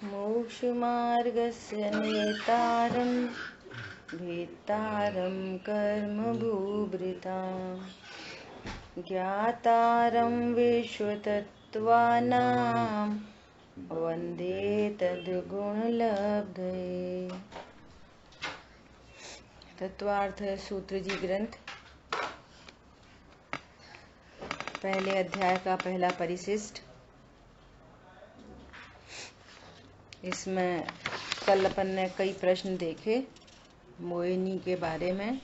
मोक्षमार्गस्य नेतारं भेत्तारं कर्मभूभृतां ज्ञातारं विश्वतत्त्वानां वन्दे तद्गुणलब्धये। तत्वार्थ सूत्र जी ग्रंथ पहले अध्याय का पहला परिशिष्ट। इसमें कल अपन ने कई प्रश्न देखे मोहिनी के बारे में।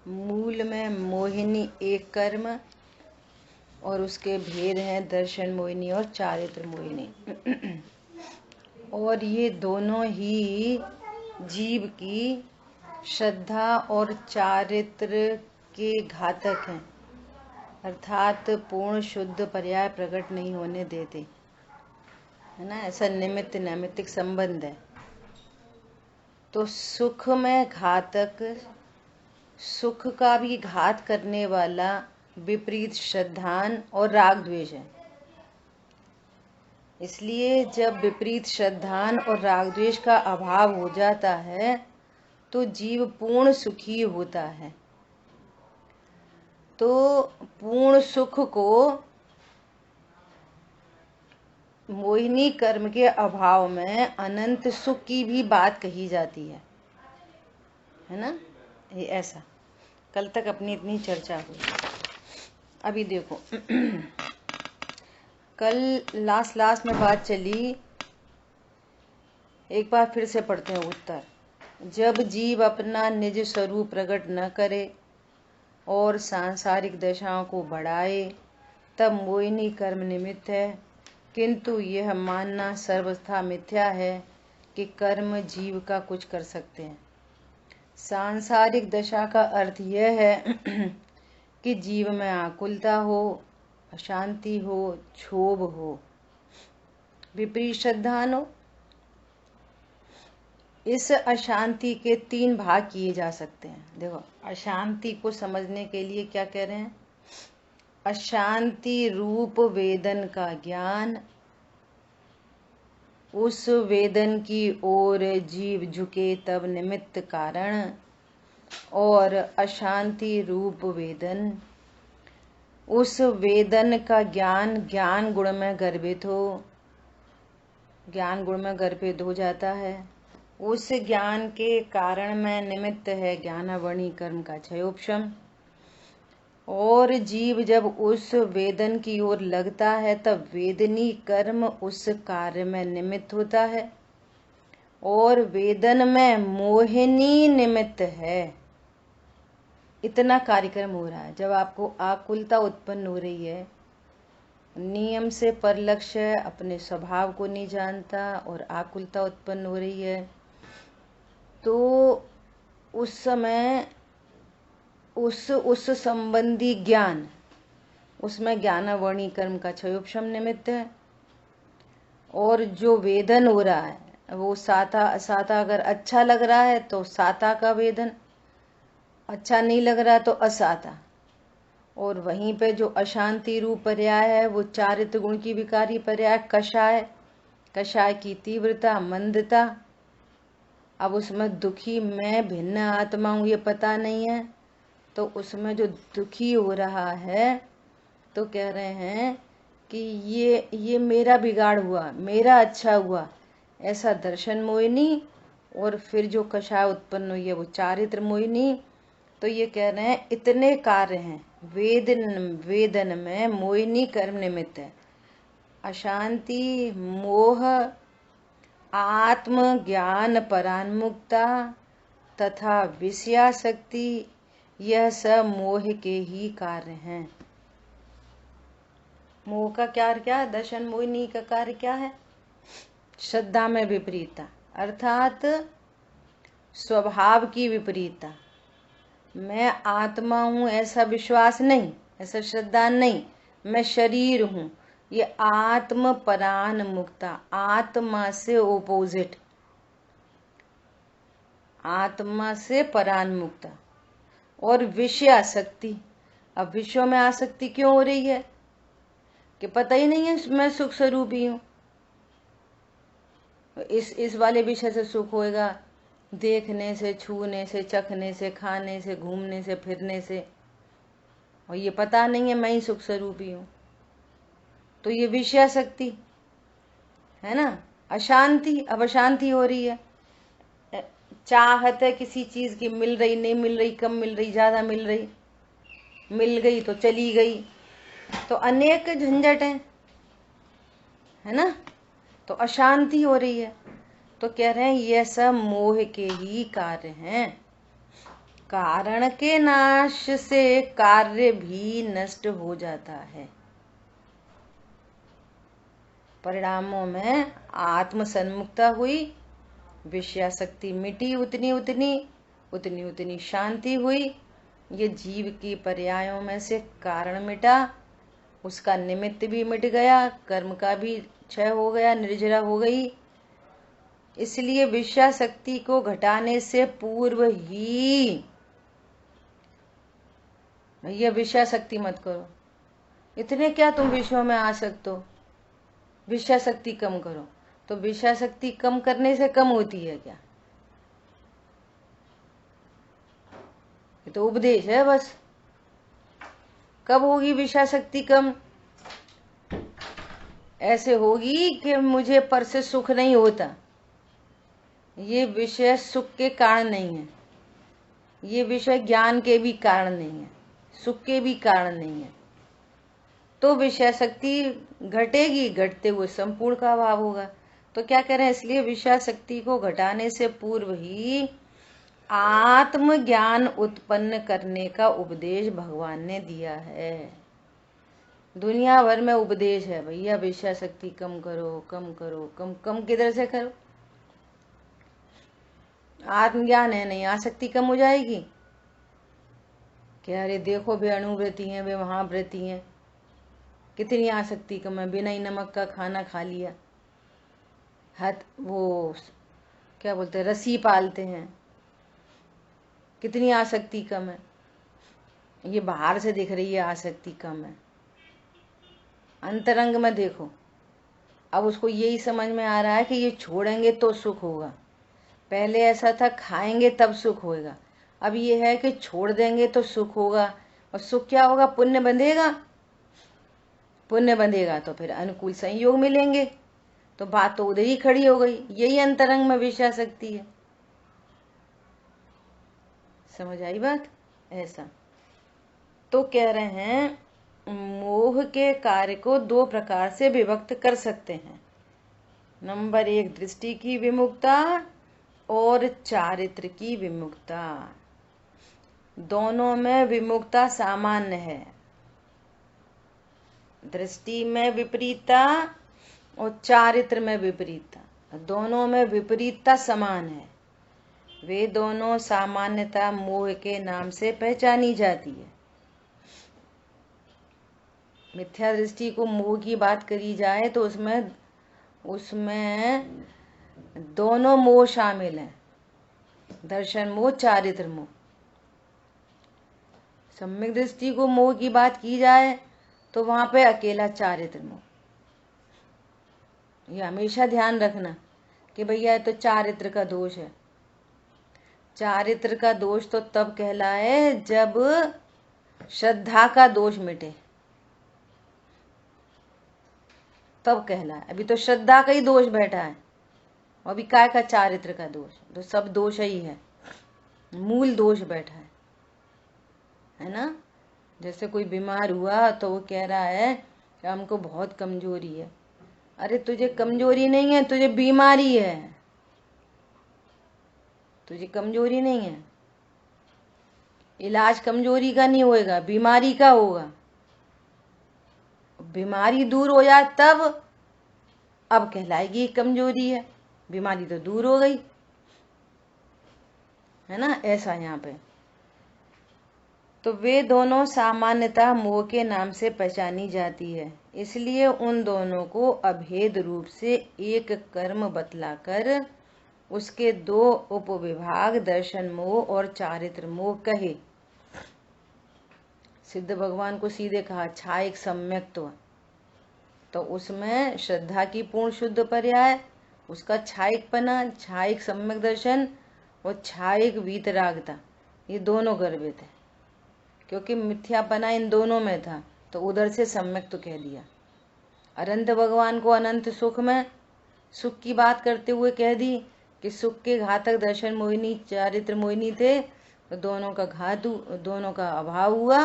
मूल में मोहिनी एक कर्म और उसके भेद हैं दर्शन मोहिनी और चारित्र मोहिनी। और ये दोनों ही जीव की श्रद्धा और चारित्र के घातक हैं, अर्थात पूर्ण शुद्ध पर्याय प्रकट नहीं होने देते, है ना। ऐसा निमित्त नैमित्तिक संबंध है। तो सुख में घातक, सुख का भी घात करने वाला विपरीत श्रद्धान और राग द्वेष है। इसलिए जब विपरीत श्रद्धान और राग द्वेष का अभाव हो जाता है तो जीव पूर्ण सुखी होता है। तो पूर्ण सुख को मोहिनी कर्म के अभाव में अनंत सुख की भी बात कही जाती है ना। ये ऐसा कल तक अपनी इतनी चर्चा हुई। अभी देखो कल लास्ट में बात चली, एक बार फिर से पढ़ते हैं उत्तर। जब जीव अपना निज स्वरूप प्रकट न करे और सांसारिक दशाओं को बढ़ाए तब मोहिनी कर्म निमित्त है, किंतु यह मानना सर्वथा मिथ्या है कि कर्म जीव का कुछ कर सकते हैं। सांसारिक दशा का अर्थ यह है कि जीव में आकुलता हो, अशांति हो, क्षोभ हो, विपरीत श्रद्धान हो। इस अशांति के तीन भाग किए जा सकते हैं। देखो, अशांति को समझने के लिए क्या कह रहे हैं? अशांति रूप वेदन का ज्ञान, उस वेदन की ओर जीव झुके तब निमित्त कारण, और अशांति रूप वेदन, उस वेदन का ज्ञान ज्ञान गुण में गर्भित हो, ज्ञान गुण में गर्भित हो जाता है। उस ज्ञान के कारण में निमित्त है ज्ञानावणी कर्म का क्षयोपशम। और जीव जब उस वेदन की ओर लगता है तब वेदनी कर्म उस कार्य में निमित्त होता है। और वेदन में मोहिनी निमित्त है। इतना कार्यक्रम हो रहा है। जब आपको आकुलता उत्पन्न हो रही है, नियम से परलक्ष्य है, अपने स्वभाव को नहीं जानता और आकुलता उत्पन्न हो रही है, तो उस समय उस संबंधी ज्ञान, उसमें ज्ञानावणी कर्म का क्षयोपशम निमित्त है। और जो वेदन हो रहा है वो साता असाता, अगर अच्छा लग रहा है तो साता का वेदन, अच्छा नहीं लग रहा तो असाता। और वहीं पे जो अशांति रूप पर्याय है वो चारित्र गुण की विकारी पर्याय कषाय, कषाय की तीव्रता, मंदता। अब उसमें दुखी मैं भिन्न आत्मा हूँ ये पता नहीं है, तो उसमें जो दुखी हो रहा है तो कह रहे हैं कि ये मेरा बिगाड़ हुआ, मेरा अच्छा हुआ, ऐसा दर्शन मोहिनी। और फिर जो कषाय उत्पन्न हुई है वो चारित्र मोहिनी। तो ये कह रहे हैं इतने कार्य हैं वेदन में मोहिनी कर्म निमित्त है। अशांति, मोह, आत्म ज्ञान परान्मुक्ता तथा विषयासक्ति, यह सब मोह के ही कार्य हैं। मोह का कार्य क्या है? दर्शन मोहिनी का कार्य क्या है? श्रद्धा में विपरीतता, अर्थात स्वभाव की विपरीतता। मैं आत्मा हूँ ऐसा विश्वास नहीं, ऐसा श्रद्धा नहीं, मैं शरीर हूँ, ये आत्म परान मुक्ता, आत्मा से ओपोजिट, आत्मा से परान मुक्ता। और विषय आसक्ति, अब विषयों में आसक्ति क्यों हो रही है कि पता ही नहीं है मैं सुख स्वरूप ही हूँ। इस वाले विषय से सुख होएगा, देखने से, छूने से, चखने से, खाने से, घूमने से, फिरने से, और ये पता नहीं है मैं ही सुख स्वरूपी हूँ। तो ये विषयासक्ति है ना, अशांति। अब अशांति हो रही है, चाहत है किसी चीज की, मिल रही नहीं मिल रही, कम मिल रही ज्यादा मिल रही, मिल गई तो चली गई, तो अनेक झंझट है ना, तो अशांति हो रही है। तो कह रहे हैं ये सब मोह के ही कार्य हैं। कारण के नाश से कार्य भी नष्ट हो जाता है। परिणामों में आत्म सन्मुखता हुई, विषयासक्ति मिटी, उतनी उतनी शांति हुई। ये जीव की पर्यायों में से कारण मिटा, उसका निमित्त भी मिट गया, कर्म का भी क्षय हो गया, निर्जरा हो गई। इसलिए विषयासक्ति को घटाने से पूर्व ही भैया विषयासक्ति मत करो। इतने क्या तुम विषयों में आ सकते हो, विषयासक्ति कम करो। तो विषयासक्ति कम करने से कम होती है क्या? ये तो उपदेश है बस। कब होगी विषयासक्ति कम? ऐसे होगी कि मुझे पर से सुख नहीं होता। ये विषय सुख के कारण नहीं है, ये विषय ज्ञान के भी कारण नहीं है, सुख के भी कारण नहीं है। तो विषयासक्ति घटेगी, घटते हुए संपूर्ण का अभाव होगा। तो क्या करें? इसलिए विषयासक्ति को घटाने से पूर्व ही आत्मज्ञान उत्पन्न करने का उपदेश भगवान ने दिया है। दुनिया भर में उपदेश है भैया, विषयासक्ति कम करो, कम करो, कम कम किधर से करो? आत्मज्ञान है नहीं, आसक्ति कम हो जाएगी क्या? अरे देखो वे अणुव्रती हैं, वे महाव्रती हैं, कितनी आसक्ति कम है, बिना ही नमक का खाना खा लिया, हाथ वो क्या बोलते हैं, रस्सी पालते हैं, कितनी आसक्ति कम है। ये बाहर से दिख रही है आसक्ति कम है, अंतरंग में देखो। अब उसको यही समझ में आ रहा है कि ये छोड़ेंगे तो सुख होगा। पहले ऐसा था खाएंगे तब सुख होगा, अब ये है कि छोड़ देंगे तो सुख होगा। और सुख क्या होगा? पुण्य बंधेगा, पुण्य बंधेगा तो फिर अनुकूल संयोग मिलेंगे। तो बात तो उधर ही खड़ी हो गई। यही अंतरंग में विषयासक्ति है। समझ आई बात? ऐसा तो कह रहे हैं मोह के कार्य को दो प्रकार से विभक्त कर सकते हैं। नंबर 1 दृष्टि की विमुक्ता और चारित्र की विमुक्ता। दोनों में विमुक्ता सामान्य है। दृष्टि में विपरीतता और चारित्र में विपरीतता, दोनों में विपरीतता समान है। वे दोनों सामान्यता मोह के नाम से पहचानी जाती है। मिथ्या दृष्टि को मोह की बात करी जाए तो उसमें दोनों मोह शामिल हैं, दर्शन मोह, चारित्र मोह। सम्यक दृष्टि को मोह की बात की जाए तो वहां पे अकेला चारित्र मोह। ये हमेशा ध्यान रखना कि भैया ये तो चारित्र का दोष है। चारित्र का दोष तो तब कहलाए जब श्रद्धा का दोष मिटे, तब कहलाए। अभी तो श्रद्धा का ही दोष बैठा है, अभी काय का चारित्र का दोष? तो सब दोष ही है, मूल दोष बैठा है ना। जैसे कोई बीमार हुआ तो वो कह रहा है कि हमको बहुत कमजोरी है। अरे तुझे कमजोरी नहीं है, तुझे बीमारी है। तुझे कमजोरी नहीं है, इलाज कमजोरी का नहीं होएगा, बीमारी का होगा। बीमारी दूर हो जाए तब अब कहलाएगी कमजोरी है, बीमारी तो दूर हो गई है ना। ऐसा यहाँ पे तो वे दोनों सामान्यता मोह के नाम से पहचानी जाती है। इसलिए उन दोनों को अभेद रूप से एक कर्म बतलाकर उसके दो उपविभाग दर्शन मोह और चारित्र मोह कहे। सिद्ध भगवान को सीधे कहा छा एक सम्यक्त्व, तो उसमें श्रद्धा की पूर्ण शुद्ध पर्याय उसका छायिकपना, छायिक सम्यक दर्शन और छायिक वीतरागता, ये दोनों गर्भित है। क्योंकि मिथ्यापना इन दोनों में था तो उधर से सम्यक तो कह दिया। अनंत भगवान को अनंत सुख में सुख की बात करते हुए कह दी कि सुख के घातक दर्शन मोहिनी चारित्र मोहिनी थे, तो दोनों का दोनों का अभाव हुआ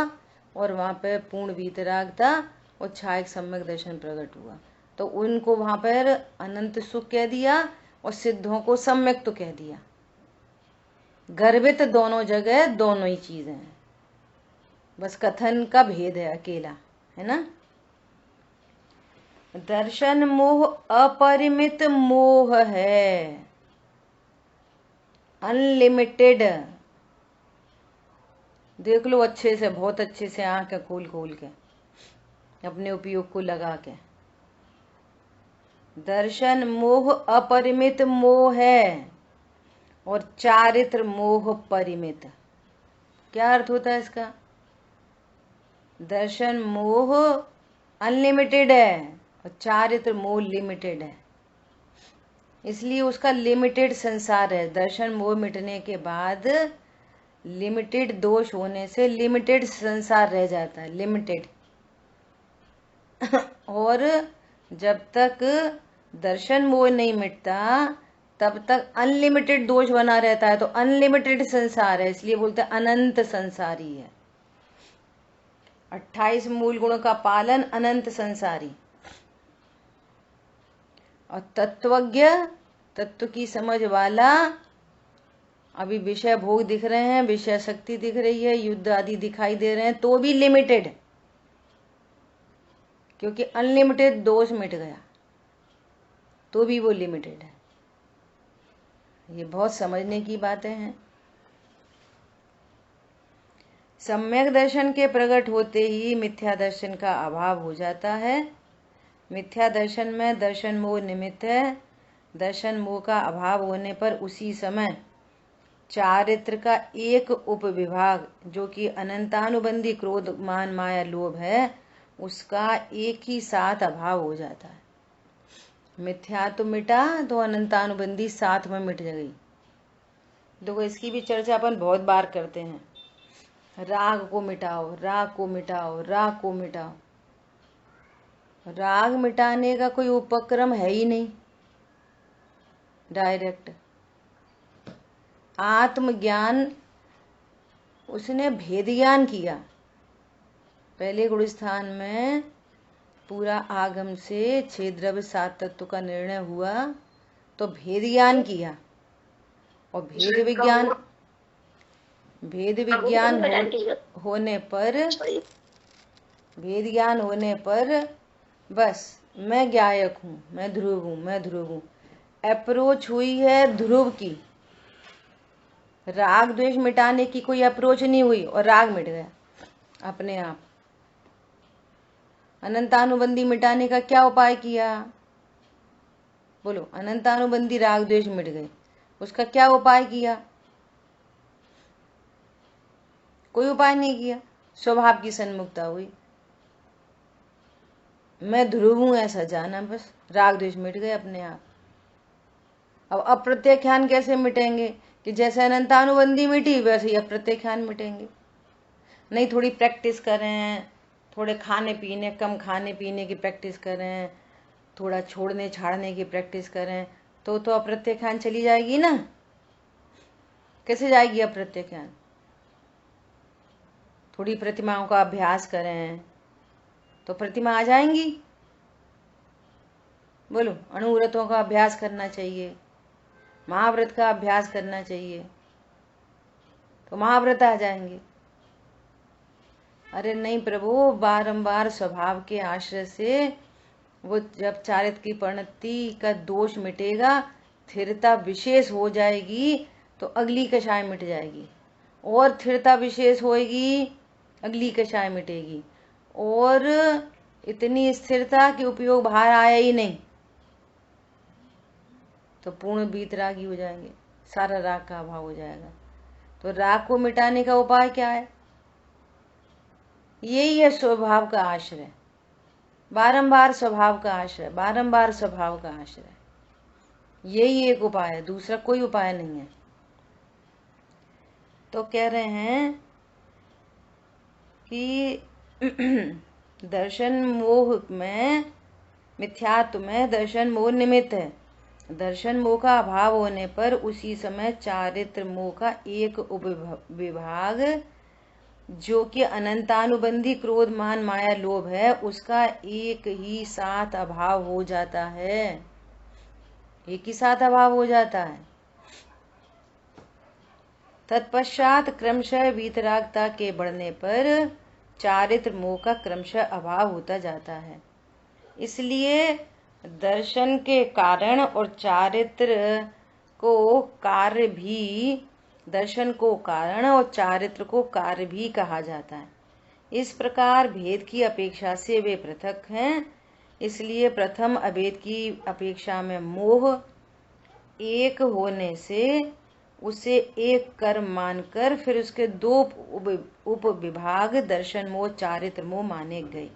और वहाँ पे पूर्ण वीतरागता और छायक सम्यक दर्शन प्रकट हुआ। तो उनको वहाँ पर अनंत सुख कह दिया और सिद्धों को सम्यक तो कह दिया। गर्भित दोनों जगह दोनों ही चीजें हैं, बस कथन का भेद है अकेला, है ना। दर्शन मोह अपरिमित मोह है, अनलिमिटेड। देख लो अच्छे से, बहुत अच्छे से आंखें खोल खोल के, अपने उपयोग को लगा के। दर्शन मोह अपरिमित मोह है और चारित्र मोह परिमित। क्या अर्थ होता है इसका? दर्शन मोह अनलिमिटेड है और चारित्र मोह लिमिटेड है, इसलिए उसका लिमिटेड संसार है। दर्शन मोह मिटने के बाद लिमिटेड दोष होने से लिमिटेड संसार रह जाता है, लिमिटेड। और जब तक दर्शन मोह नहीं मिटता तब तक अनलिमिटेड दोष बना रहता है, तो अनलिमिटेड संसार है, इसलिए बोलते हैं अनंत संसारी है। 28 मूल गुणों का पालन, अनंत संसारी। और तत्वज्ञ, तत्व की समझ वाला, अभी विषय भोग दिख रहे हैं, विषय शक्ति दिख रही है, युद्ध आदि दिखाई दे रहे हैं, तो भी लिमिटेड, क्योंकि अनलिमिटेड दोष मिट गया, तो भी वो लिमिटेड है। ये बहुत समझने की बातें हैं। सम्यक दर्शन के प्रकट होते ही मिथ्या दर्शन का अभाव हो जाता है। मिथ्या दर्शन में दर्शन मोह निमित्त है। दर्शन मोह का अभाव होने पर उसी समय चारित्र का एक उपविभाग, जो कि अनंतानुबंधी क्रोध मान माया लोभ है, उसका एक ही साथ अभाव हो जाता है। मिथ्या तो मिटा तो अनंतानुबंधी साथ में मिट गई। देखो इसकी भी चर्चा अपन बहुत बार करते हैं। राग को मिटाओ, राग को मिटाओ, राग को मिटाओ। राग मिटाने का कोई उपक्रम है ही नहीं, डायरेक्ट आत्मज्ञान। उसने भेद ज्ञान किया। पहले गुणस्थान में पूरा आगम से 6 द्रव्य 7 तत्व का निर्णय हुआ, तो भेद ज्ञान किया। और भेद विज्ञान होने पर, भेद ज्ञान होने पर बस मैं ज्ञायक हूं, मैं ध्रुव हूं, मैं ध्रुव हूं। अप्रोच हुई है ध्रुव की, राग द्वेष मिटाने की कोई अप्रोच नहीं हुई और राग मिट गया अपने आप। अनंतानुबंधी मिटाने का क्या उपाय किया? बोलो, अनंतानुबंधी राग द्वेष मिट गए, उसका क्या उपाय किया? कोई उपाय नहीं किया, स्वभाव की सन्मुखता हुई, मैं ध्रुव हूं ऐसा जाना, बस राग द्वेष मिट गए अपने आप। अब अप्रत्याख्यान कैसे मिटेंगे? कि जैसे अनंतानुबंधी मिटी वैसे ही अप्रत्याख्यान मिटेंगे। नहीं, थोड़ी प्रैक्टिस करें, थोड़े खाने पीने, कम खाने पीने की प्रैक्टिस करें, थोड़ा छोड़ने छाड़ने की प्रैक्टिस करें, तो अप्रत्याख्यान चली जाएगी ना। कैसे जाएगी अप्रत्याख्यान? थोड़ी प्रतिमाओं का अभ्यास करें तो प्रतिमा आ जाएंगी। बोलो, अणुव्रतों का अभ्यास करना चाहिए, महाव्रत का अभ्यास करना चाहिए, तो महाव्रत आ जाएंगे। अरे नहीं प्रभु, बारंबार स्वभाव के आश्रय से वो जब चारित्र की परिणति का दोष मिटेगा, स्थिरता विशेष हो जाएगी, तो अगली कषाय मिट जाएगी, और स्थिरता विशेष होएगी, अगली कषाय मिटेगी, और इतनी स्थिरता कि उपयोग बाहर आया ही नहीं, तो पूर्ण वीतरागी हो जाएंगे, सारा राग का अभाव हो जाएगा। तो राग को मिटाने का उपाय क्या है? यही है स्वभाव का आश्रय, बारंबार स्वभाव का आश्रय, बारंबार स्वभाव का आश्रय। यही एक उपाय है, दूसरा कोई उपाय नहीं है। तो कह रहे हैं कि दर्शन मोह में, मिथ्यात्व में दर्शन मोह निमित्त है। दर्शन मोह का अभाव होने पर उसी समय चारित्र मोह का एक उपविभाग, जो कि अनंतानुबंधी क्रोध मान माया लोभ है, उसका एक ही साथ अभाव हो जाता है। एक ही साथ अभाव हो जाता है। तत्पश्चात क्रमशः वीतरागता के बढ़ने पर चारित्र मोह का क्रमशः अभाव होता जाता है। इसलिए दर्शन के कारण और चारित्र को कार्य भी, दर्शन को कारण और चारित्र को कार्य भी कहा जाता है। इस प्रकार भेद की अपेक्षा से वे पृथक हैं। इसलिए प्रथम अभेद की अपेक्षा में मोह एक होने से उसे एक कर्म मानकर फिर उसके दो उप विभाग दर्शन मोह चारित्र मोह माने गए।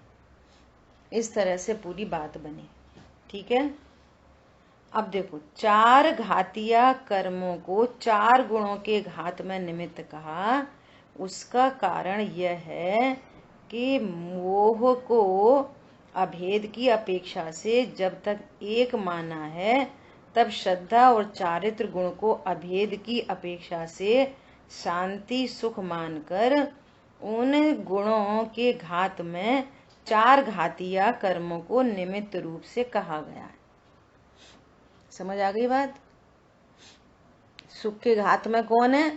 इस तरह से पूरी बात बनी। ठीक है। अब देखो, चार घातिया कर्मों को चार गुणों के घात में निमित्त कहा। उसका कारण यह है कि मोह को अभेद की अपेक्षा से जब तक एक माना है, तब श्रद्धा और चारित्र गुण को अभेद की अपेक्षा से शांति सुख मानकर उन गुणों के घात में चार घातिया कर्मों को निमित्त रूप से कहा गया है। समझ आ गई बात? सुख के घात में कौन है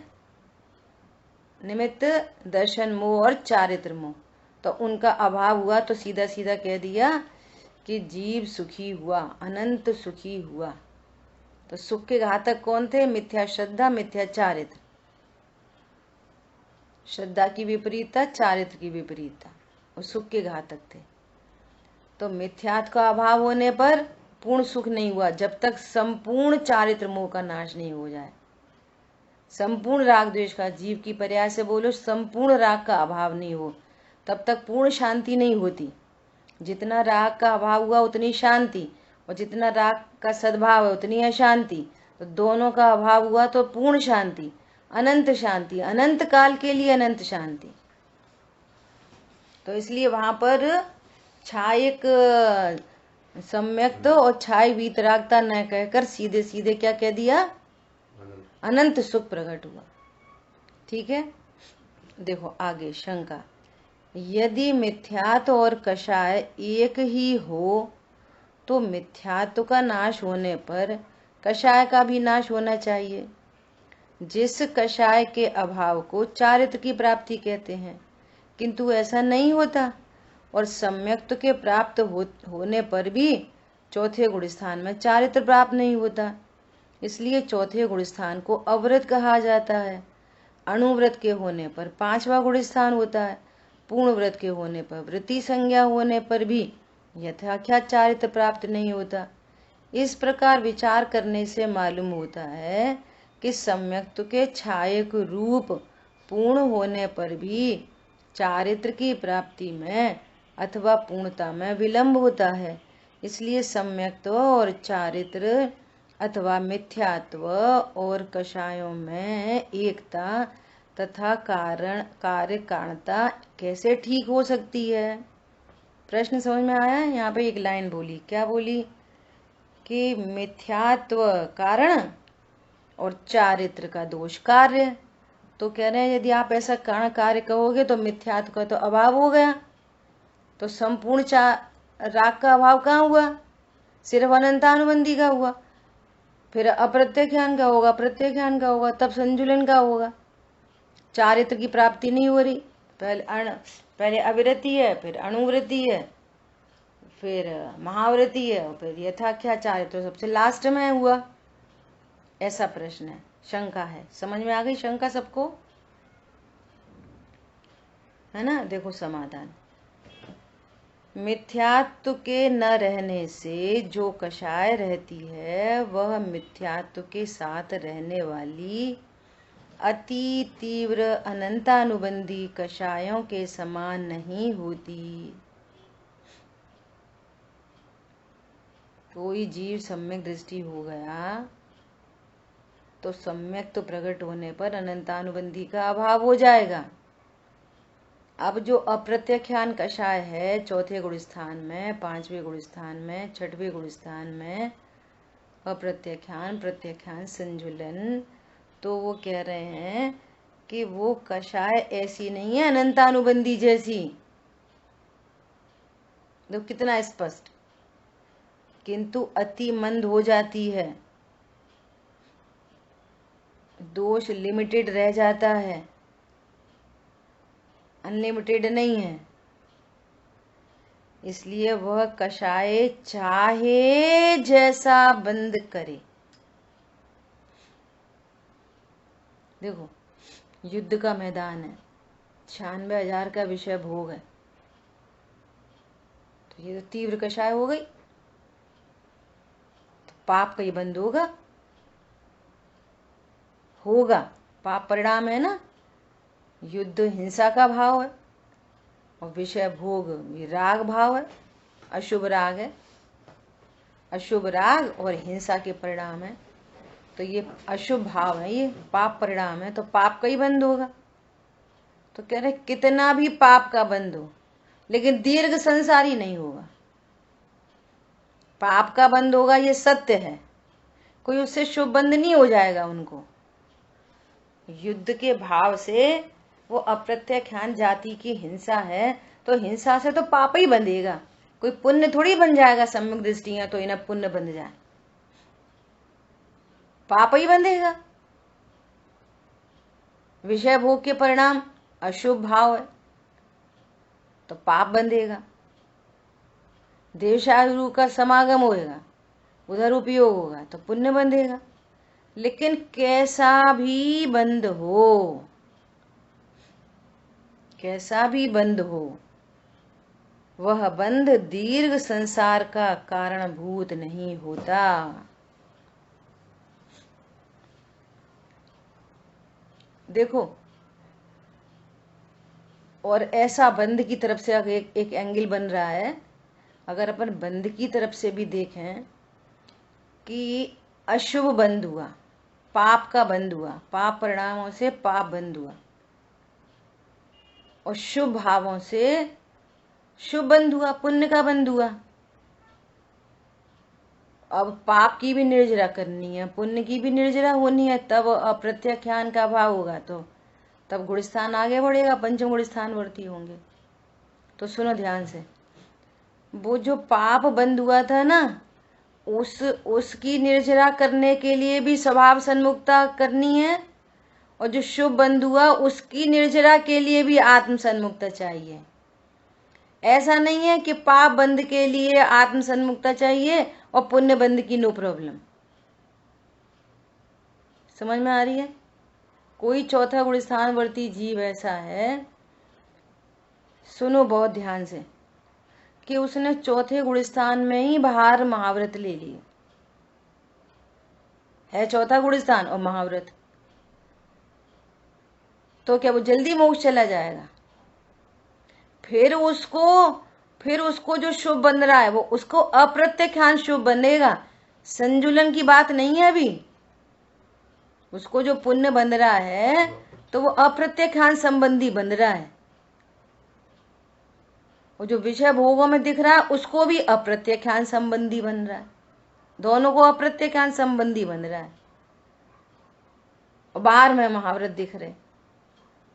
निमित्त? दर्शन मोह और चारित्र मोह। तो उनका अभाव हुआ तो सीधा सीधा कह दिया कि जीव सुखी हुआ, अनंत सुखी हुआ। तो सुख के घातक कौन थे? मिथ्या श्रद्धा, मिथ्या चारित्र। श्रद्धा की विपरीतता, चारित्र की विपरीतता, और सुख के घातक थे। तो मिथ्यात्व का अभाव होने पर पूर्ण सुख नहीं हुआ जब तक संपूर्ण चारित्र मोह का नाश नहीं हो जाए। संपूर्ण राग द्वेष का, जीव की पर्याय से बोलो, संपूर्ण राग का अभाव नहीं हो तब तक पूर्ण शांति नहीं होती। जितना राग का अभाव हुआ उतनी शांति, और जितना राग का सद्भाव है उतनी अशांति। तो दोनों का अभाव हुआ तो पूर्ण शांति, अनंत शांति, अनंत काल के लिए अनंत शांति। तो इसलिए वहां पर छायक सम्यक्त और छाय वीतरागता न कहकर सीधे सीधे क्या कह दिया? अनंत सुख प्रकट हुआ। ठीक है। देखो आगे शंका, यदि मिथ्यात्व और कषाय एक ही हो तो मिथ्यात्व का नाश होने पर कषाय का भी नाश होना चाहिए। जिस कषाय के अभाव को चारित्र की प्राप्ति कहते हैं, किंतु ऐसा नहीं होता, और सम्यक्त के प्राप्त होने पर भी चौथे गुण स्थान में चारित्र प्राप्त नहीं होता। इसलिए चौथे गुण स्थान को अव्रत कहा जाता है। अणुव्रत के होने पर पांचवा गुण स्थान होता है। पूर्ण व्रत के होने पर वृत्ति संज्ञा होने पर भी यथाख्या चारित्र प्राप्त नहीं होता। इस प्रकार विचार करने से मालूम होता है कि सम्यक्त के छायक रूप पूर्ण होने पर भी चारित्र की प्राप्ति में अथवा पूर्णता में विलंब होता है। इसलिए सम्यक्त्व और चारित्र अथवा मिथ्यात्व और कषायों में एकता तथा कारण कार्य कारणता कैसे ठीक हो सकती है? प्रश्न समझ में आया? यहाँ पे एक लाइन बोली, क्या बोली? कि मिथ्यात्व कारण और चारित्र का दोष कार्य। तो कह रहे हैं यदि आप ऐसा कारण कार्य कहोगे तो मिथ्यात्व का तो अभाव हो गया, तो संपूर्ण राग का अभाव कहाँ हुआ? सिर्फ अनंतानुबंधी का हुआ। फिर अप्रत्यख्यान का होगा, प्रत्यख्यान का होगा, तब संजुलन का होगा। चारित्र की प्राप्ति नहीं हो रही। पहले अविरति है, फिर अणुवृत्ति है, फिर महावृत्ति है, और फिर यथाख्या चारित्र सबसे लास्ट में हुआ। ऐसा प्रश्न है, शंका है। समझ में आ गई शंका सबको? है ना? देखो समाधान, मिथ्यात्व के न रहने से जो कषाय रहती है वह मिथ्यात्व के साथ रहने वाली अति तीव्र अनंतानुबंधी कषायों के समान नहीं होती। कोई जीव सम्यक दृष्टि हो गया तो सम्यक तो प्रकट होने पर अनंतानुबंधी का अभाव हो जाएगा। अब जो अप्रत्याख्यान कषाय है चौथे गुण स्थान में, पांचवें गुण स्थान में, छठवें गुण स्थान में अप्रत्याख्यान प्रत्याख्यान संजुलन, तो वो कह रहे हैं कि वो कषाय ऐसी नहीं है अनंतानुबंधी जैसी। तो कितना स्पष्ट, किंतु अति मंद हो जाती है, दोष लिमिटेड रह जाता है, अनलिमिटेड नहीं है। इसलिए वह कषाय चाहे जैसा बंद करे। देखो युद्ध का मैदान है, 96,000 का विषय भोग है, तो ये तो तीव्र कषाय हो गई, तो पाप कहीं बंद होगा, पाप परिणाम है ना। युद्ध हिंसा का भाव है और विषय भोग राग भाव है, अशुभ राग है, अशुभ राग और हिंसा के परिणाम है। तो ये अशुभ भाव है, ये पाप परिणाम है, तो पाप का ही बंद होगा। तो कह रहे कितना भी पाप का बंद हो लेकिन दीर्घ संसारी नहीं होगा। पाप का बंद होगा ये सत्य है, कोई उससे शुभ बंद नहीं हो जाएगा उनको। युद्ध के भाव से वो अप्रत्याख्यान जाति की हिंसा है, तो हिंसा से तो पाप ही बंधेगा, कोई पुण्य थोड़ी बन जाएगा। सम्यक दृष्टियां तो इन्हें पुण्य बंध जाए, पाप ही बंधेगा। विषय भोग के परिणाम अशुभ भाव है तो पाप बंधेगा। देशारु का समागम होएगा, उधर उपयोग होगा तो पुण्य बंधेगा। लेकिन कैसा भी बंद हो, कैसा भी बंद हो, वह बंध दीर्घ संसार का कारणभूत नहीं होता। देखो, और ऐसा बंध की तरफ से एक एंगल बन रहा है। अगर अपन बंध की तरफ से भी देखें कि अशुभ बंध हुआ, पाप का बंध हुआ, पाप परिणामों से पाप बंध हुआ, और शुभ भावों से शुभ बंध हुआ, पुण्य का बंध हुआ। अब पाप की भी निर्जरा करनी है, पुण्य की भी निर्जरा होनी है, तब अप्रत्याख्यान का भाव होगा, तो तब गुणस्थान आगे बढ़ेगा, पंचम गुणस्थान वर्ती होंगे। तो सुनो ध्यान से, वो जो पाप बंद हुआ था ना, उसकी निर्जरा करने के लिए भी स्वभाव सन्मुखता करनी है, और जो शुभ बंद हुआ उसकी निर्जरा के लिए भी आत्म सन्मुखता चाहिए। ऐसा नहीं है कि पाप बंद के लिए आत्म सन्मुखता चाहिए और पुण्य बंद की नो प्रॉब्लम। समझ में आ रही है? कोई चौथा गुण स्थानवर्ती जीव ऐसा है, सुनो बहुत ध्यान से, कि उसने चौथे गुण स्थान में ही बाहर महाव्रत ले लिए है, चौथा गुण स्थान और महाव्रत, तो क्या वो जल्दी मोक्ष चला जाएगा? फिर उसको जो शुभ बन रहा है वो उसको अप्रत्याख्यान शुभ बनेगा। संजुलन की बात नहीं है अभी। उसको जो पुण्य बन रहा है तो वो अप्रत्याख्यान संबंधी बन रहा है, और जो विषय भोगों में दिख रहा है उसको भी अप्रत्याख्यान संबंधी बन रहा है। दोनों को अप्रत्याख्यान संबंधी बन रहा है, और बाहर में महाव्रत दिख रहे।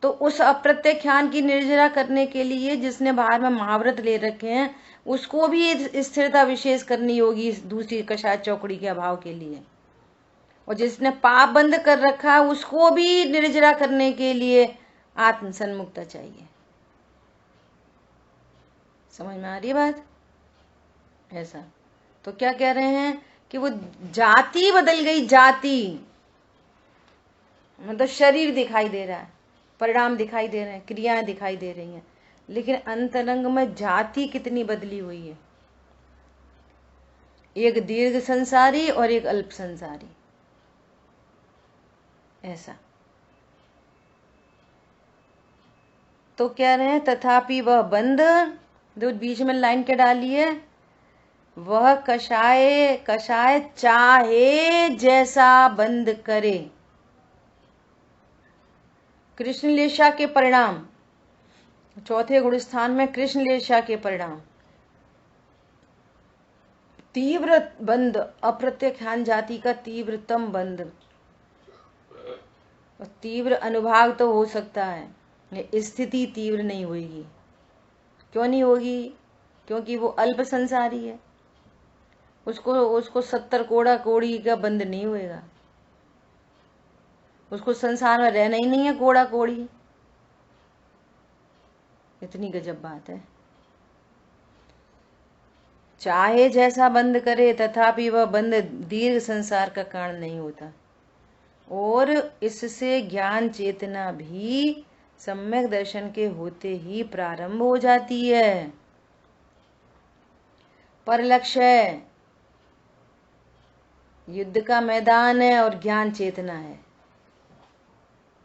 तो उस अप्रत्याख्यान की निर्जरा करने के लिए जिसने बाहर में महाव्रत ले रखे हैं उसको भी स्थिरता विशेष करनी होगी दूसरी कषाय चौकड़ी के अभाव के लिए, और जिसने पाप बंद कर रखा उसको भी निर्जरा करने के लिए आत्म सन्मुखता चाहिए। समझ में आ रही है बात? ऐसा तो क्या कह रहे हैं कि वो जाति बदल गई, जाति मतलब शरीर दिखाई दे रहा है, परिणाम दिखाई दे रहे हैं, क्रियाएं दिखाई दे रही हैं, लेकिन अंतरंग में जाति कितनी बदली हुई है, एक दीर्घ संसारी और एक अल्प संसारी। ऐसा तो कह रहे हैं तथापि वह बंध, जो बीच में लाइन के डाली है, वह कषाय कषाय चाहे जैसा बंद करे। कृष्ण लीला के परिणाम, चौथे गुणस्थान में कृष्ण लीला के परिणाम। तीव्र बंध, अप्रत्याख्यान जाति का तीव्रतम बंध। तीव्र अनुभाग तो हो सकता है, स्थिति तीव्र नहीं होगी। क्यों नहीं होगी? क्योंकि वो अल्प संसारी है, उसको 70 कोड़ा कोड़ी का बंध नहीं होएगा। उसको संसार में रहना ही नहीं है कोड़ा कोड़ी। इतनी गजब बात है। चाहे जैसा बंद करे तथापि वह बंद दीर्घ संसार का कारण नहीं होता, और इससे ज्ञान चेतना भी सम्यक दर्शन के होते ही प्रारंभ हो जाती है। पर लक्ष्य युद्ध का मैदान है और ज्ञान चेतना है।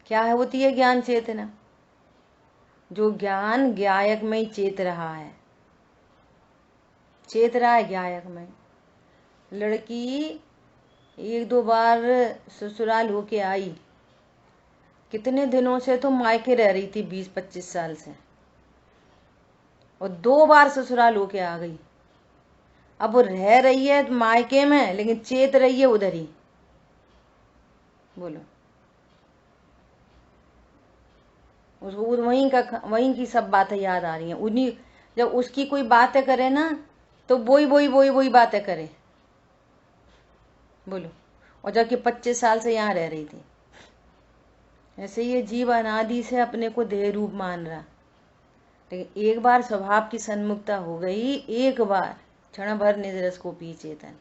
क्या है होती है ज्ञान चेतना? जो ज्ञान ज्ञायक में ही चेत रहा है, चेत रहा है ज्ञायक में। लड़की 1-2 बार ससुराल होके आई, कितने दिनों से तो मायके रह रही थी, 20-25 साल से, और 2 बार ससुराल होके आ गई। अब वो रह रही है मायके में, लेकिन चेत रही है उधर ही। बोलो, उसको वहीं की सब बातें याद आ रही हैं। उन्हीं, जब उसकी कोई बातें करे ना तो वही बातें करे। बोलो, और जबकि 25 साल से यहाँ रह रही थी। ऐसे ये जीव अनादि से अपने को देह रूप मान रहा, लेकिन एक बार स्वभाव की सन्मुखता हो गई, एक बार क्षण भर निज रस को पी चेतन,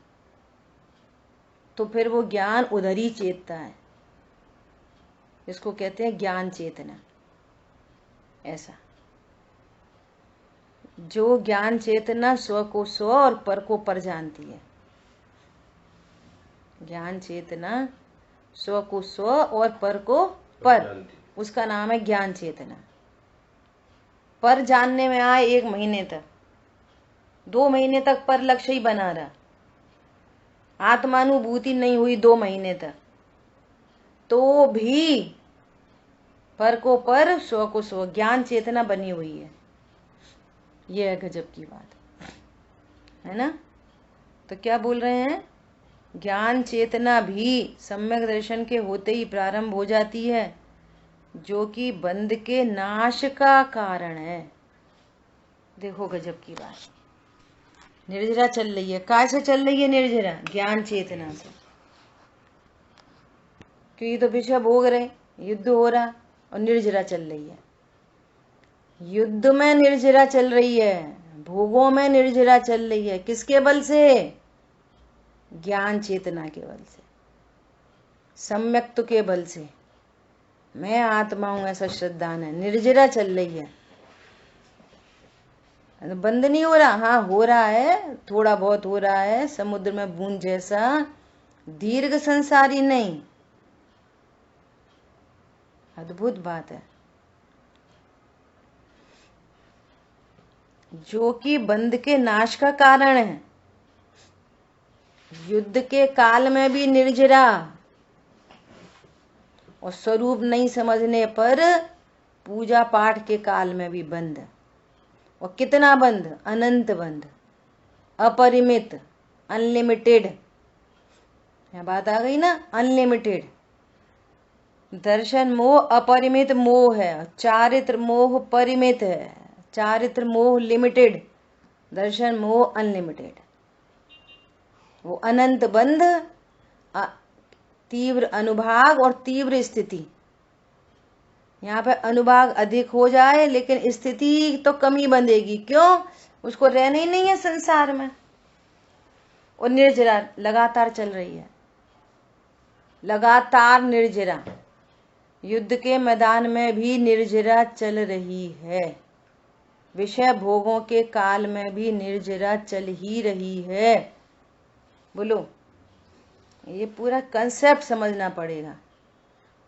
तो फिर वो ज्ञान उधर ही चेतता है। इसको कहते हैं ज्ञान चेतना। ऐसा जो ज्ञान चेतना स्व को स्व और पर को पर जानती है। ज्ञान चेतना स्व को स्व और पर को पर, उसका नाम है ज्ञान चेतना। पर जानने में आए 1 महीने तक, 2 महीने तक पर लक्ष्य ही बना रहा, आत्मानुभूति नहीं हुई 2 महीने तक, तो भी पर को पर स्व को स्व ज्ञान चेतना बनी हुई है। यह है गजब की बात, है ना? तो क्या बोल रहे हैं? ज्ञान चेतना भी सम्यक दर्शन के होते ही प्रारंभ हो जाती है, जो कि बंध के नाश का कारण है। देखो गजब की बात, निर्जरा चल रही है। कैसे चल रही है निर्जरा? ज्ञान चेतना से। क्योंकि तो विषय भोग रहे, युद्ध हो रहा और निर्जरा चल रही है। युद्ध में निर्जरा चल रही है, भोगों में निर्जरा चल रही है। किसके बल से? ज्ञान चेतना के बल से, सम्यक्त्व के बल से। मैं आत्मा हूं ऐसा श्रद्धान है, निर्जरा चल रही है। बंद नहीं हो रहा, हाँ हो रहा है, थोड़ा बहुत हो रहा है, समुद्र में बूंद जैसा, दीर्घ संसारी नहीं। अद्भुत बात है। जो कि बंध के नाश का कारण है। युद्ध के काल में भी निर्जरा, और स्वरूप नहीं समझने पर पूजा पाठ के काल में भी बंद। और कितना बंद? अनंत बंद, अपरिमित, अनलिमिटेड। यह बात आ गई ना, अनलिमिटेड। दर्शन मोह अपरिमित मोह है, चारित्र मोह परिमित है। चारित्र मोह लिमिटेड, दर्शन मोह अनलिमिटेड। वो अनंत बंध, तीव्र अनुभाग और तीव्र स्थिति। यहाँ पे अनुभाग अधिक हो जाए लेकिन स्थिति तो कम ही बंधेगी। क्यों? उसको रहना ही नहीं है संसार में। और निर्जरा लगातार चल रही है, लगातार निर्जरा। युद्ध के मैदान में भी निर्जरा चल रही है, विषय भोगों के काल में भी निर्जरा चल ही रही है। बोलो, ये पूरा कंसेप्ट समझना पड़ेगा,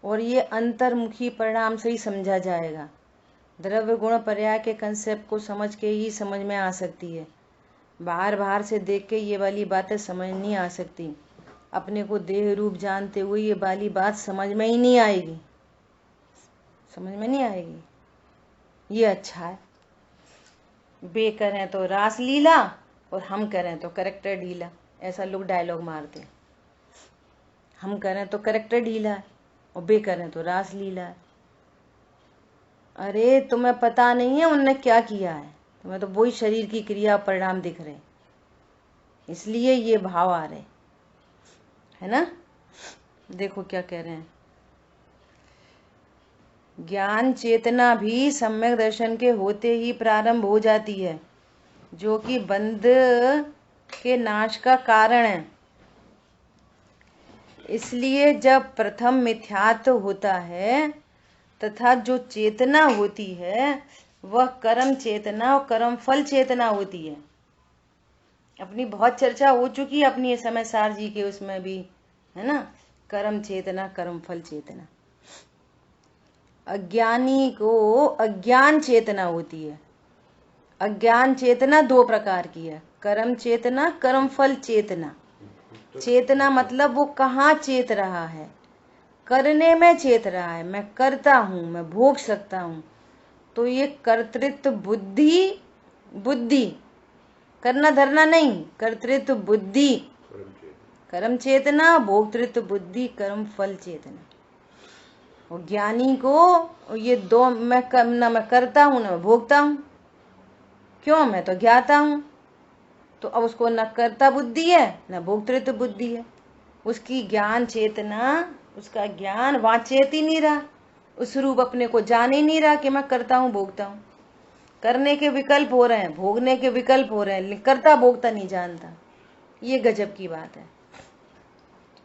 और ये अंतर्मुखी परिणाम से ही समझा जाएगा। द्रव्य गुण पर्याय के कंसेप्ट को समझ के ही समझ में आ सकती है। बाहर बाहर से देख के ये वाली बातें समझ नहीं आ सकती। अपने को देह रूप जानते हुए ये वाली बात समझ में ही नहीं आएगी, समझ में नहीं आएगी। ये अच्छा है, बे करें तो रास लीला और हम करें तो करेक्टर ढीला, ऐसा लोग डायलॉग मारते हैं। हम करें तो करेक्टर ढीला है और बे करें तो रास लीला है। अरे तुम्हें पता नहीं है उनने क्या किया है, तुम्हें तो वही शरीर की क्रिया परिणाम दिख रहे, इसलिए ये भाव आ रहे है ना। देखो क्या कह रहे हैं, ज्ञान चेतना भी सम्यक दर्शन के होते ही प्रारंभ हो जाती है, जो कि बंध के नाश का कारण है। इसलिए जब प्रथम मिथ्यात्व होता है तथा जो चेतना होती है वह कर्म चेतना और कर्म फल चेतना होती है। अपनी बहुत चर्चा हो चुकी है अपनी समय सार जी के उसमें भी, है ना, कर्म चेतना कर्म फल चेतना। अज्ञानी को अज्ञान चेतना होती है। अज्ञान चेतना दो प्रकार की है, कर्म चेतना कर्म फल चेतना। चेतना मतलब वो कहाँ चेत रहा है, करने में चेत रहा है, मैं करता हूं, मैं भोग सकता हूं। तो ये कर्तृत्व बुद्धि, बुद्धि करना धरना नहीं, कर्तृत्व बुद्धि कर्म चेतना, भोक्तृत्व बुद्धि कर्म फल चेतना। और ज्ञानी को ये दो, मैं मैं करता हूं ना भोगता हूं, क्यों, मैं तो ज्ञाता हूं। तो अब उसको न कर्ता बुद्धि है न भोक्तृत्व बुद्धि है, उसकी ज्ञान चेतना, उसका ज्ञान वहां चेत ही नहीं रहा, उस रूप अपने को जान ही नहीं रहा कि मैं करता हूं भोगता हूं। करने के विकल्प हो रहे हैं, भोगने के विकल्प हो रहे हैं, लेकिन करता भोगता नहीं जानता। ये गजब की बात है।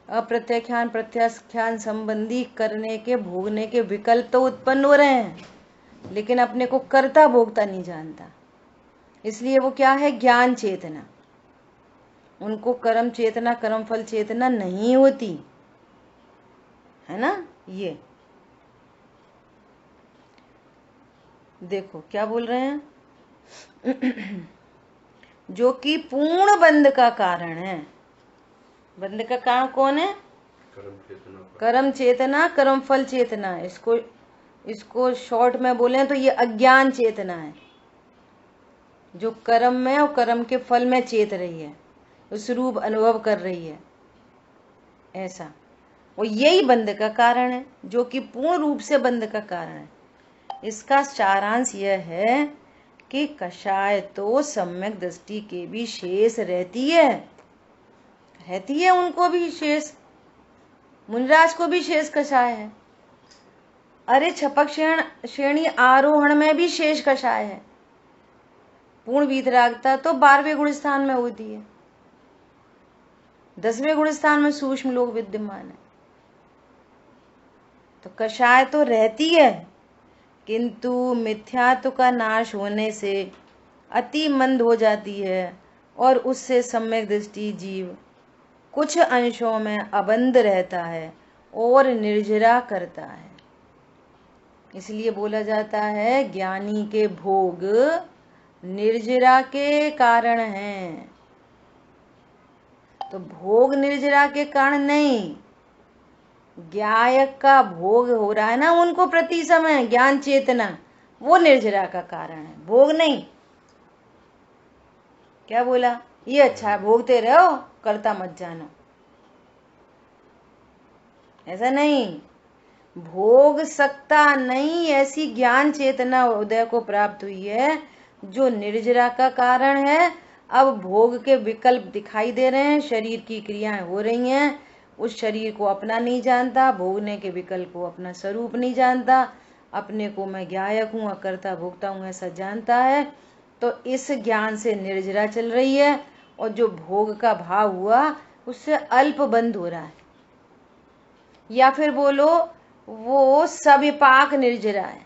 अप्रत्याख्यान प्रत्याख्यान संबंधी करने के भोगने के विकल्प तो उत्पन्न हो रहे हैं, लेकिन अपने को कर्ता भोगता नहीं जानता। इसलिए वो क्या है, ज्ञान चेतना। उनको कर्म चेतना कर्म फल चेतना नहीं होती है ना। ये देखो क्या बोल रहे हैं जो कि पूर्ण बंध का कारण है। बंध का कारण कौन है, कर्म चेतना कर्म फल चेतना। इसको शॉर्ट में बोले तो ये अज्ञान चेतना है, जो कर्म में और कर्म के फल में चेत रही है, उस रूप अनुभव कर रही है ऐसा। और यही बंध का कारण है, जो कि पूर्ण रूप से बंध का कारण है। इसका सारांश यह है कि कषाय तो सम्यक दृष्टि के भी शेष रहती है, रहती है, उनको भी शेष, मुनिराज को भी शेष कषाय है। अरे छपक श्रेणी आरोहण में भी शेष कषाय है। पूर्ण वीतरागता तो 12वें गुण स्थान में होती है, 10वें गुण स्थान में सूक्ष्म लोग विद्यमान है। तो कषाय तो रहती है, किंतु मिथ्यात्व का नाश होने से अति मंद हो जाती है और उससे सम्यक दृष्टि जीव कुछ अंशों में अबंध रहता है और निर्जरा करता है। इसलिए बोला जाता है ज्ञानी के भोग निर्जरा के कारण हैं। तो भोग निर्जरा के कारण नहीं, ज्ञायक का भोग हो रहा है ना उनको प्रति समय, ज्ञान चेतना, वो निर्जरा का कारण है, भोग नहीं। क्या बोला, ये अच्छा है, भोगते रहो, करता मत जानो, ऐसा नहीं। भोग सकता नहीं ऐसी ज्ञान चेतना उदय को प्राप्त हुई है जो निर्जरा का कारण है। अब भोग के विकल्प दिखाई दे रहे हैं, शरीर की क्रियाएं हो रही हैं, उस शरीर को अपना नहीं जानता, भोगने के विकल्प को अपना स्वरूप नहीं जानता, अपने को मैं ज्ञायक हूँ, अकर्ता भोगता हूँ ऐसा जानता है। तो इस ज्ञान से निर्जरा चल रही है और जो भोग का भाव हुआ उससे अल्प बंध हो रहा है, या फिर बोलो वो सविपाक निर्जरा है,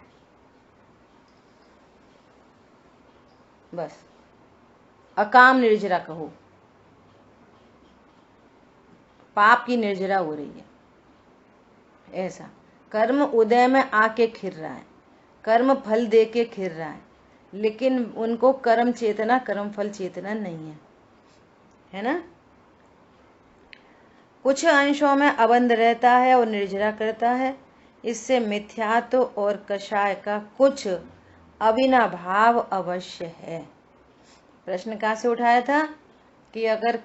बस अकाम निर्जरा कहो, पाप की निर्जरा हो रही है ऐसा। कर्म उदय में आके खिर रहा है, कर्म फल दे के खिर रहा है, लेकिन उनको कर्म चेतना कर्म फल चेतना नहीं है। है ना। कुछ अंशों में अबंध रहता है और निर्जरा करता है, इससे मिथ्यात्व और कषाय का कुछ अविनाभाव अवश्य है। प्रश्न कहाँ से उठाया था कि अगर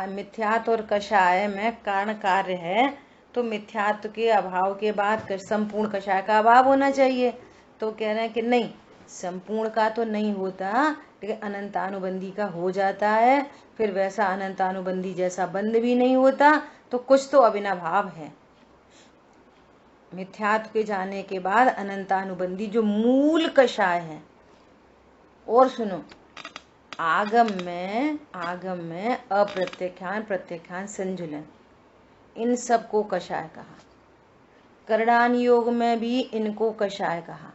मिथ्यात्व और कषाय में कारण कार्य है तो मिथ्यात्व के अभाव के बाद संपूर्ण कषाय का अभाव होना चाहिए। तो कह रहे हैं कि नहीं, संपूर्ण का तो नहीं होता, लेकिन अनंतानुबंधी का हो जाता है। फिर वैसा अनंतानुबंधी जैसा बंध भी नहीं होता, तो कुछ तो अविनाभाव है। मिथ्यात्व के जाने के बाद अनंतानुबंधी जो मूल कषाय है। और सुनो, आगम में अप्रत्याख्यान, प्रत्याख्यान, संजुलन, इन सबको कषाय कहा। करणान योग में भी इनको कषाय कहा।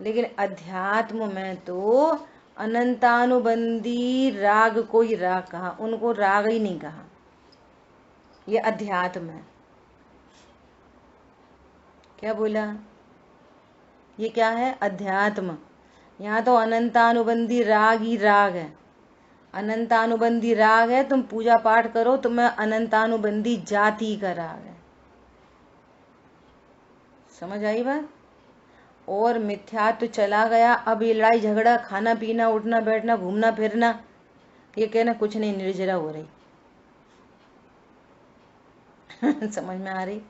लेकिन अध्यात्म में तो अनंतानुबंधी राग को ही राग कहा, उनको राग ही नहीं कहा। ये अध्यात्म है। क्या बोला? ये क्या है? अध्यात्म। यहाँ तो अनंतानुबंधी राग ही राग है। अनंतानुबंधी राग है, तुम पूजा पाठ करो तो मैं अनंतानुबंधी जाति का राग है। समझ आई बात? और मिथ्यात्व चला गया, अब ये लड़ाई झगड़ा, खाना पीना, उठना बैठना, घूमना फिरना, ये कहना कुछ नहीं, निर्जरा हो रही। समझ में आ रही?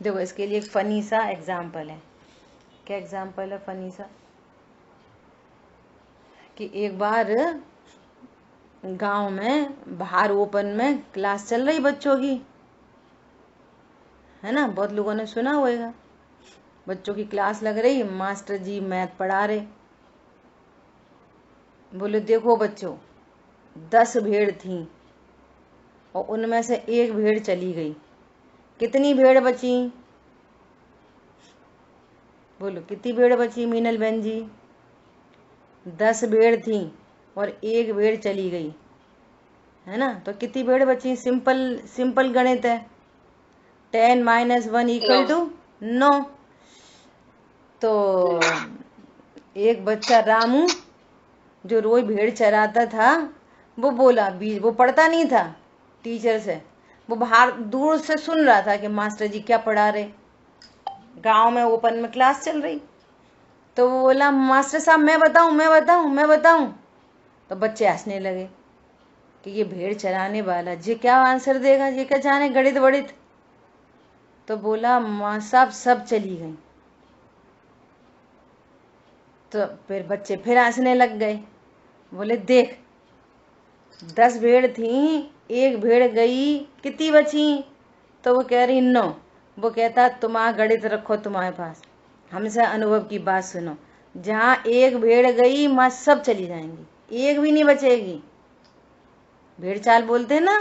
देखो, इसके लिए एक फनी सा एग्जाम्पल है। क्या एग्जाम्पल है फनी सा? कि एक बार गांव में बाहर ओपन में क्लास चल रही बच्चों की, है ना, बहुत लोगों ने सुना होगा। बच्चों की क्लास लग रही, मास्टर जी मैथ पढ़ा रहे। बोले देखो बच्चों, 10 भेड़ थी और उनमें से एक भेड़ चली गई। कितनी भेड़ बची? बोलो कितनी भेड़ बची मीनल बहन जी? 10 भेड़ थी और एक भेड़ चली गई, है ना। तो कितनी भेड़ बची? सिंपल गणित है, 10 - 1 = 9। तो एक बच्चा रामू जो रोज भेड़ चराता था, वो बोला, वो पढ़ता नहीं था टीचर से, वो बाहर दूर से सुन रहा था कि मास्टर जी क्या पढ़ा रहे। गांव में ओपन में क्लास चल रही। तो वो बोला, मास्टर साहब मैं बताऊं। तो बच्चे हंसने लगे कि ये भेड़ चराने वाला जी क्या आंसर देगा, ये क्या जाने गणित वणित। तो बोला, माँ साहब सब चली गई। तो फिर बच्चे फिर हंसने लग गए। बोले देख, 10 भेड़ थी, एक भेड़ गई, कितनी बची? तो वो कह रही 9। वो कहता, तुम्हारा गणित रखो तुम्हारे पास, हमसे अनुभव की बात सुनो। जहाँ एक भेड़ गई वहाँ सब चली जाएंगी, एक भी नहीं बचेगी। भेड़ चाल बोलते ना।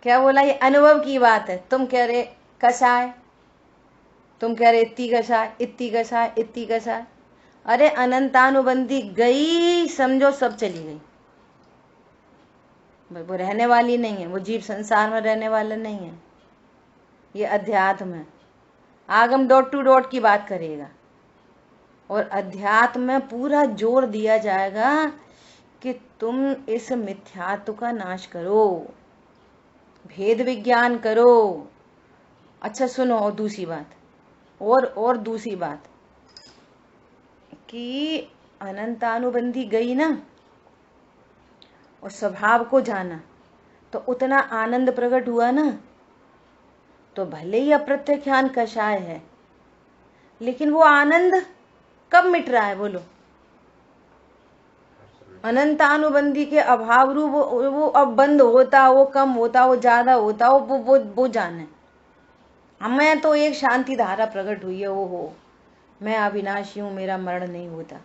क्या बोला? ये अनुभव की बात है। तुम कह रहे कषाय, तुम कह रहे इतनी कषाय। अरे अनंतानुबंधी गई, समझो सब चली गई। वो रहने वाली नहीं है, वो जीव संसार में रहने वाला नहीं है। ये अध्यात्म है। आगम डॉट टू डॉट की बात करेगा और अध्यात्म में पूरा जोर दिया जाएगा कि तुम इस मिथ्यात्व का नाश करो, भेद विज्ञान करो। अच्छा सुनो, और दूसरी बात, और दूसरी बात कि अनंतानुबंधी गई ना और स्वभाव को जाना, तो उतना आनंद प्रकट हुआ ना। तो भले ही अप्रत्याख्यान कषाय है, लेकिन वो आनंद कब मिट रहा है? बोलो। अनंतानुबंधी के अभाव रूप वो अब बंद होता, वो कम होता, वो ज्यादा होता, वो जाने। हमें तो एक शांति धारा प्रकट हुई है, ओहो मैं अविनाशी हूं, मेरा मरण नहीं होता।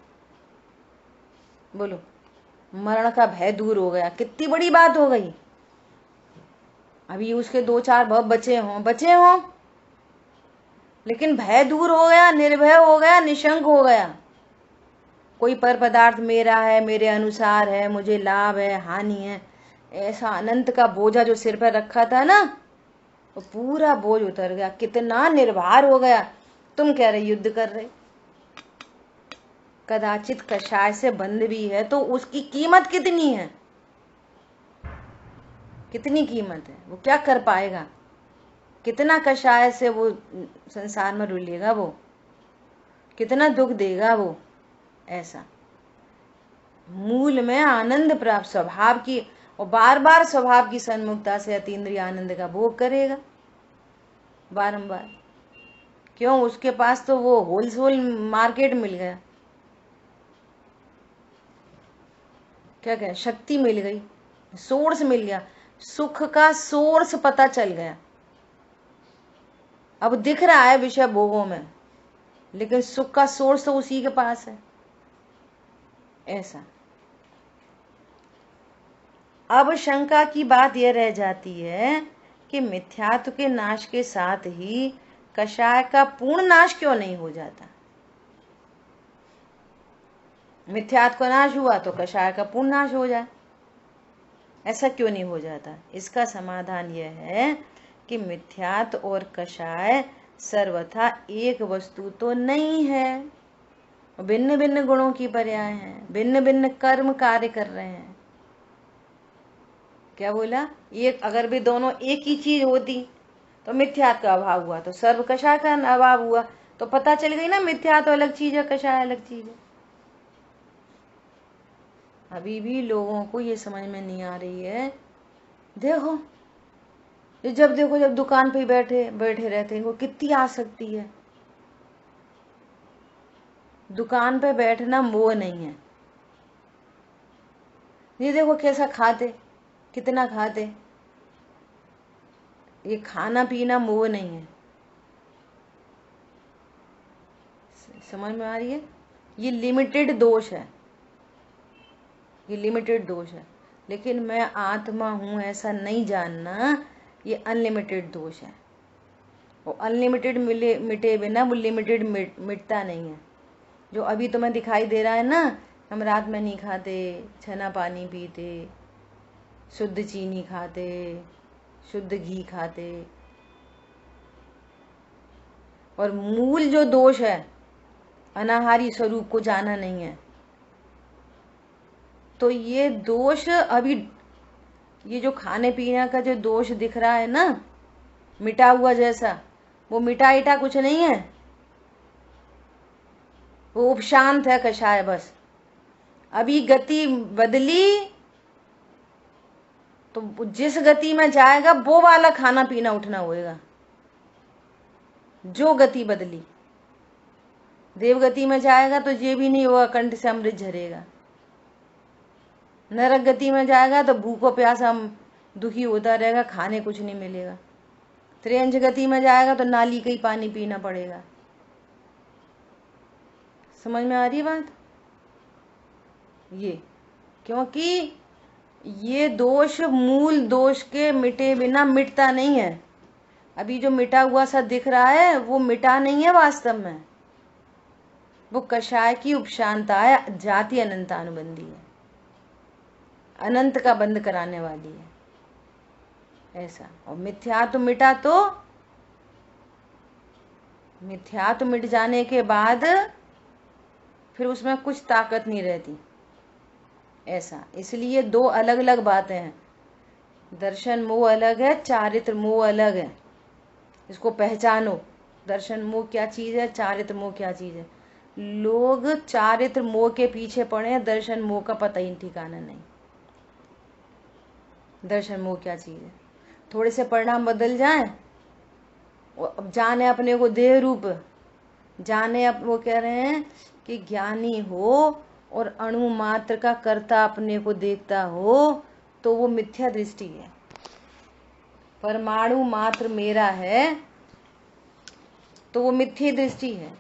बोलो, मरण का भय दूर हो गया, कितनी बड़ी बात हो गई। अभी उसके 2-4 भव बचे हों, लेकिन भय दूर हो गया, निर्भय हो गया, निशंक हो गया। कोई पर पदार्थ मेरा है, मेरे अनुसार है, मुझे लाभ है, हानि है, ऐसा अनंत का बोझा जो सिर पर रखा था ना, वो पूरा बोझ उतर गया। कितना निर्भर हो गया। तुम कह रहे युद्ध कर रहे, कदाचित कषाय से बंध भी है तो उसकी कीमत कितनी है? कितनी कीमत है, वो क्या कर पाएगा, कितना कषाय से वो संसार में रुलेगा, वो कितना दुख देगा वो। ऐसा मूल में आनंद प्राप्त स्वभाव की, और बार बार स्वभाव की सन्मुखता से अतीन्द्रिय आनंद का भोग करेगा बारंबार। क्यों, उसके पास तो वो होलसेल मार्केट मिल गया, क्या कहें, शक्ति मिल गई, सोर्स मिल गया, सुख का सोर्स पता चल गया। अब दिख रहा है विषय भोगों में, लेकिन सुख का सोर्स तो उसी के पास है। ऐसा अब शंका की बात यह रह जाती है कि मिथ्यात्व के नाश के साथ ही कषाय का पूर्ण नाश क्यों नहीं हो जाता। मिथ्यात्व का नाश हुआ तो कषाय का पूर्ण नाश हो जाए, ऐसा क्यों नहीं हो जाता। इसका समाधान यह है कि मिथ्यात्व और कषाय सर्वथा एक वस्तु तो नहीं है, भिन्न भिन्न गुणों की पर्याय हैं, भिन्न भिन्न कर्म कार्य कर रहे हैं। क्या बोला, एक अगर भी दोनों एक ही चीज होती तो मिथ्यात्व का अभाव हुआ तो सर्व कषाय का अभाव हुआ, तो पता चल गई ना मिथ्यात्व अलग चीज है, कषाय अलग चीज है। अभी भी लोगों को ये समझ में नहीं आ रही है। देखो जब दुकान पे बैठे बैठे रहते हैं, वो कितनी आसक्ति है। दुकान पे बैठना मोह नहीं है। ये देखो कैसा खाते, कितना खाते, ये खाना पीना मोह नहीं है। समझ में आ रही है, ये लिमिटेड दोष है, ये लिमिटेड दोष है। लेकिन मैं आत्मा हूं ऐसा नहीं जानना, ये अनलिमिटेड दोष है। वो अनलिमिटेड मिटे बिना वो लिमिटेड मिटता नहीं है। जो अभी तुम्हें दिखाई दे रहा है ना, हम रात में नहीं खाते, छना पानी पीते, शुद्ध चीनी खाते, शुद्ध घी खाते, और मूल जो दोष है अनाहारी स्वरूप को जाना नहीं है। तो ये दोष अभी, ये जो खाने पीने का जो दोष दिख रहा है ना, मिटा हुआ जैसा, वो मिटा इटा कुछ नहीं है, वो उपशांत है कषाय बस। अभी गति बदली तो जिस गति में जाएगा वो वाला खाना पीना उठना होएगा। जो गति बदली, देव गति में जाएगा तो ये भी नहीं होगा, कंठ से अमृत झरेगा। नरक गति में जाएगा तो भूखो प्यासा दुखी होता रहेगा, खाने कुछ नहीं मिलेगा। त्रियंज गति में जाएगा तो नाली का ही पानी पीना पड़ेगा। समझ में आ रही बात। ये क्योंकि ये दोष मूल दोष के मिटे बिना मिटता नहीं है। अभी जो मिटा हुआ सा दिख रहा है वो मिटा नहीं है वास्तव में, वो कषाय की उपशांता है, जाति अनंतानुबंधी है, अनंत का बंद कराने वाली है। ऐसा, और मिथ्यात्व मिटा तो मिथ्यात्व मिट जाने के बाद फिर उसमें कुछ ताकत नहीं रहती। ऐसा, इसलिए दो अलग अलग बातें हैं। दर्शन मोह अलग है, चारित्र मोह अलग है। इसको पहचानो, दर्शन मोह क्या चीज है, चारित्र मोह क्या चीज है। लोग चारित्र मोह के पीछे पड़े हैं, दर्शन मोह का पता ही ठिकाना नहीं। दर्शन मोह क्या चीज है, थोड़े से परिणाम बदल जाए, अब जाने अपने को देह रूप, जाने वो कह रहे हैं कि ज्ञानी हो और अणु मात्र का कर्ता अपने को देखता हो तो वो मिथ्या दृष्टि है। परमाणु मात्र मेरा है तो वो मिथ्या दृष्टि है।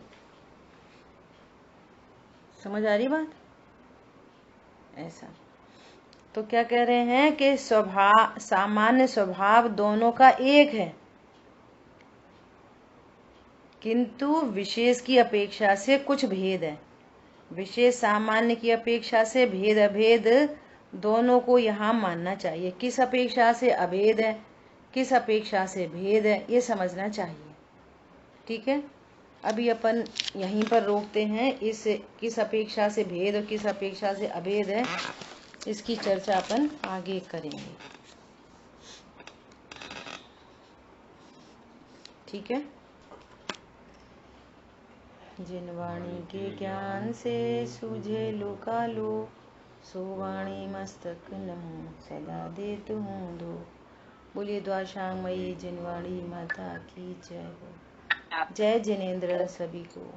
समझ आ रही बात। ऐसा, तो क्या कह रहे हैं कि स्वभाव, सामान्य स्वभाव दोनों का एक है, किंतु विशेष की अपेक्षा से कुछ भेद है। विशेष सामान्य की अपेक्षा से भेद अभेद दोनों को यहाँ मानना चाहिए। किस अपेक्षा से अभेद है, किस अपेक्षा से भेद है, ये समझना चाहिए। ठीक है, अभी अपन यहीं पर रोकते हैं। इस किस अपेक्षा से भेद और किस अपेक्षा से अभेद है, इसकी चर्चा अपन आगे करेंगे। ठीक है। जिन वाणी के ज्ञान से सूझे लोकालो, सो वाणी मस्तक नमो सदा देत हूँ दो। बोलिए द्वाशांगमयी जिनवाणी माता की जय हो। जय जिनेन्द्र सभी को।